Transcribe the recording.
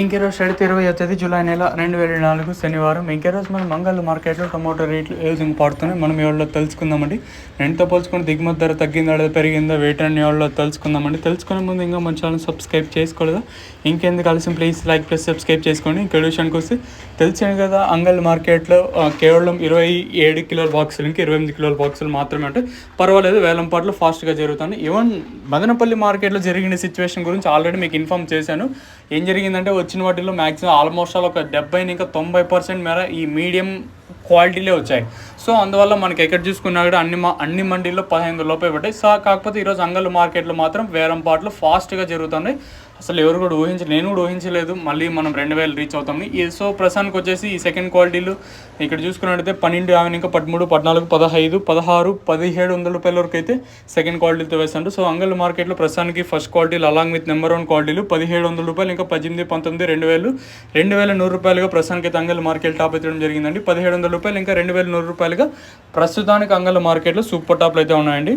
ఇంకెరోజు 27 July నెల 2024 శనివారం. ఇంకెరోజు మనం మంగళ మార్కెట్లో టమాటో రేట్లు ఏ విధంగా పడుతున్నాయి మనం ఎవరిలో తెలుసుకుందామండి. రెండుతో పోల్చుకొని దిగుమతి ధర తగ్గిందా లేదా పెరిగిందా వేటని ఎవరిలో తెలుసుకుందామండి. తెలుసుకునే ముందు ఇంకా మన ఛానల్ సబ్స్క్రైబ్ చేసుకోలేదా? ఇంకెందుకు కలిసి ప్లీజ్ లైక్ ప్లస్ సబ్స్క్రైబ్ చేసుకోండి. ఇంక విషయానికి వస్తే తెలిసింది కదా, అంగల్ మార్కెట్లో కేవలం 27 కిలోల బాక్సులు ఇంకా 28 కిలోల బాక్సులు మాత్రమే అంటే పర్వాలేదు, వేలం పాటలు ఫాస్ట్గా జరుగుతుంది. ఈవెన్ మదనపల్లి మార్కెట్లో జరిగిన సిచ్యువేషన్ గురించి ఆల్రెడీ మీకు ఇన్ఫామ్ చేశాను. ఏం జరిగిందంటే వచ్చిన వాటిలో మ్యాక్సిమం ఆల్మోస్ట్ ఆల్ ఒక 70 ఇంకా 90% మేర ఈ మీడియం క్వాలిటీలే వచ్చాయి. సో అందువల్ల మనకి ఎక్కడ చూసుకున్నా కూడా అన్ని మండీల్లో 15 లోపే పడ్డాయి. సో కాకపోతే ఈరోజు అంగళ్ళు మార్కెట్లో మాత్రం వేలం పాటలు ఫాస్ట్గా జరుగుతున్నాయి. అసలు ఎవరు కూడా నేను కూడా ఊహించలేదు మళ్ళీ మనం 2000 రీచ్ అవుతాము. సో ప్రస్తుతానికి వచ్చేసి ఈ సెకండ్ క్వాలిటీలు ఇక్కడ చూసుకున్నట్టయితే 12, ఇంకా 13, 14, 15, 16, 1700 రూపాయల వరకు అయితే సెకండ్ క్వాలిటీతో వేస్తాను. సో అంగల్ మార్కెట్లో ప్రస్తుతానికి ఫస్ట్ క్వాలిటీలు అలాంగ్ విత్ నెంబర్ 1 క్వాలిటీలు 1700 రూపాయలు, ఇంకా 18, 19, 2000, 2100 రూపాయలుగా ప్రస్తుతానికి అయితే అంగల్ మార్కెట్ టాప్ ఎత్తడం జరిగిందండి. 1700 రూపాయలు ఇంకా 2100 రూపాయలుగా ప్రస్తుతానికి అంగల్ మార్కెట్లో సూపర్ టాప్లు అయితే ఉన్నాయండి.